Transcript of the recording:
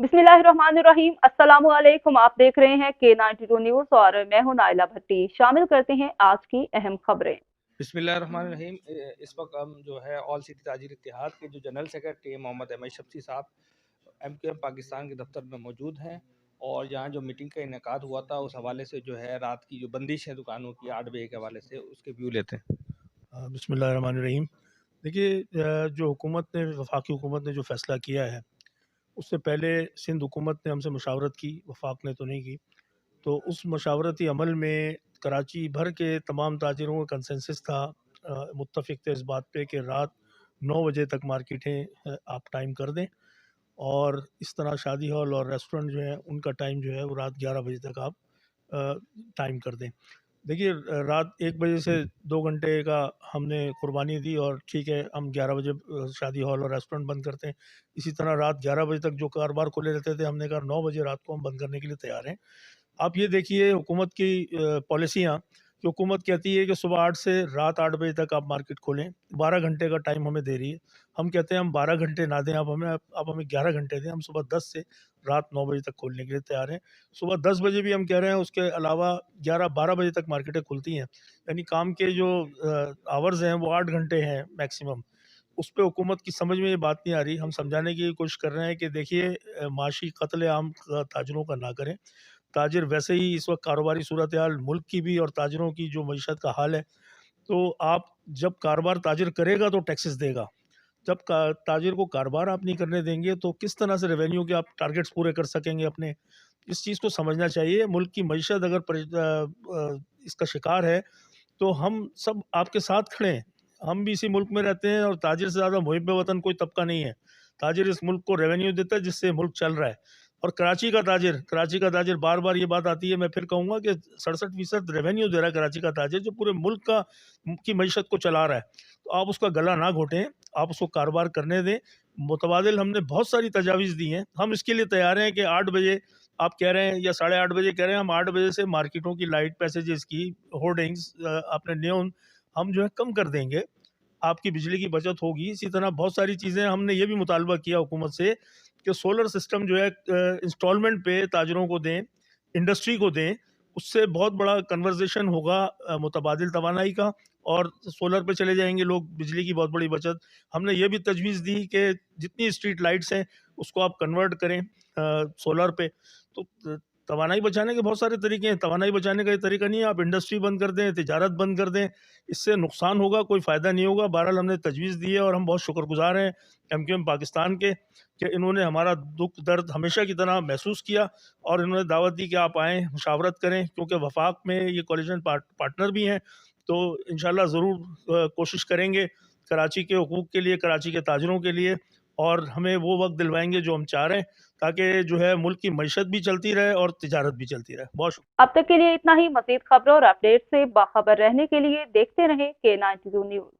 बिस्मिल्लाहिर्रहमानिर्रहीम। अस्सलामु अलैकुम। आप देख रहे हैं K92 न्यूज़ और मैं हूं नाइला भट्टी। शामिल करते हैं आज की अहम खबरें। बिस्मिल्लाहिर्रहमानिर्रहीम। इस वक्त हम जो है ऑल सिटी ताजिर इत्तेहाद के जो जनरल सेक्रेटरी हैं मोहम्मद अहमद शफसी साहब MQM पाकिस्तान के दफ्तर में मौजूद हैं और यहाँ जो मीटिंग का इनेकाद हुआ था उस हवाले से जो है रात की जो बंदिश है दुकानों की 8 बजे के हवाले से उसके व्यू लेते हैं। बिस्मिल्लाहिर्रहमानिर्रहीम। देखिए, जो हुकूमत ने वफाकी हुकूमत ने जो फ़ैसला किया है उससे पहले सिंध हुकूमत ने हमसे मुशावरत की, वफाक ने तो नहीं की। तो उस मशावरती अमल में कराची भर के तमाम ताजिरों का कंसेंसस था, मुत्तफ़िक थे इस बात पे कि रात 9 बजे तक मार्केटें आप टाइम कर दें और इस तरह शादी हॉल और रेस्टोरेंट जो है उनका टाइम जो है वो रात 11 बजे तक आप टाइम कर दें। देखिए, रात 1 बजे से 2 घंटे का हमने कुर्बानी दी और ठीक है, हम 11 बजे शादी हॉल और रेस्टोरेंट बंद करते हैं। इसी तरह रात 11 बजे तक जो कारोबार खुले रहते थे, हमने कहा 9 बजे रात को हम बंद करने के लिए तैयार हैं। आप ये देखिए हुकूमत की पॉलिसियाँ कि हुकूमत कहती है कि सुबह 8 से रात 8 बजे तक आप मार्केट खोलें, 12 घंटे का टाइम हमें दे रही है। हम कहते हैं हम 12 घंटे ना दें, आप हमें 11 घंटे दें, हम सुबह 10 से रात 9 बजे तक खोलने के लिए तैयार हैं। सुबह 10 बजे भी हम कह रहे हैं, उसके अलावा 11-12 बजे तक मार्केटें खुलती हैं। यानी काम के जो आवर्स हैं वो 8 घंटे हैं मैक्सिमम। उस पे हुकूमत की समझ में ये बात नहीं आ रही। हम समझाने की कोशिश कर रहे हैं कि देखिए, माशी कत्ल-ए-आम ताजिरों का ना करें। ताजिर वैसे ही इस वक्त कारोबारी सूरत हाल मुल्क की भी और ताजिरों की जो मईशत का हाल है, तो आप जब कारोबार ताजिर करेगा तो टैक्सेस देगा। जब ताजिर को कारोबार आप नहीं करने देंगे तो किस तरह से रेवेन्यू के आप टारगेट्स पूरे कर सकेंगे अपने। इस चीज़ को समझना चाहिए। मुल्क की मईशत अगर इसका शिकार है तो हम सब आपके साथ खड़े हैं। हम भी इसी मुल्क में रहते हैं और ताजिर से ज़्यादा मुहिब वतन कोई तबका नहीं है। ताजिर इस मुल्क को रेवेन्यू देता है जिससे मुल्क चल रहा है। और कराची का ताजिर बार-बार ये बात आती है, मैं फिर कहूँगा कि 67% रेवेन्यू दे रहा है कराची का ताजिर, जो पूरे मुल्क की मईशत को चला रहा है। तो आप उसका गला ना घोटें, आप उसको कारोबार करने दें। मुतबादिल हमने बहुत सारी तजावीज़ दी हैं। हम इसके लिए तैयार हैं कि 8 बजे आप कह रहे हैं या साढ़े 8 बजे कह रहे हैं, हम 8 बजे से मार्केटों की लाइट पैसेजेस की होर्डिंग्स, अपने नियॉन हम जो है कम कर देंगे। आपकी बिजली की बचत होगी। इसी तरह बहुत सारी चीज़ें हमने ये भी मुतालबा किया हुकूमत से कि सोलर सिस्टम जो है इंस्टॉलमेंट पे ताजिरों को दें, इंडस्ट्री को दें। उससे बहुत बड़ा कन्वर्सेशन होगा मुतबादिल तवानाई का और सोलर पे चले जाएंगे लोग, बिजली की बहुत बड़ी बचत। हमने ये भी तजवीज़ दी कि जितनी स्ट्रीट लाइट्स हैं उसको आप कन्वर्ट करें सोलर पे। तो तवानाई बचाने के बहुत सारे तरीके हैं। तवानाई बचाने का ये तरीका नहीं है आप इंडस्ट्री बंद कर दें, तिजारत बंद कर दें, इससे नुकसान होगा, कोई फ़ायदा नहीं होगा। बहरहाल हमने तजवीज़ दी है और हम बहुत शुक्रगुज़ार हैं MQM पाकिस्तान के कि इन्होंने हमारा दुख दर्द हमेशा की तरह महसूस किया और इन्होंने दावत दी कि आप आएँ, मुशावरत करें, क्योंकि वफाक में ये कोलिशन पार्टनर भी हैं। तो इंशाल्लाह ज़रूर कोशिश करेंगे कराची के हकूक़ के लिए, कराची के ताजिरों के लिए, और हमें वो वक्त दिलवाएंगे जो हम चाह रहे हैं, ताकि जो है मुल्क की मईशत भी चलती रहे और तिजारत भी चलती रहे। बहुत शुक्रिया। अब तक के लिए इतना ही। मज़ीद खबरों और अपडेट से बाखबर रहने के लिए देखते रहें K92 न्यूज़।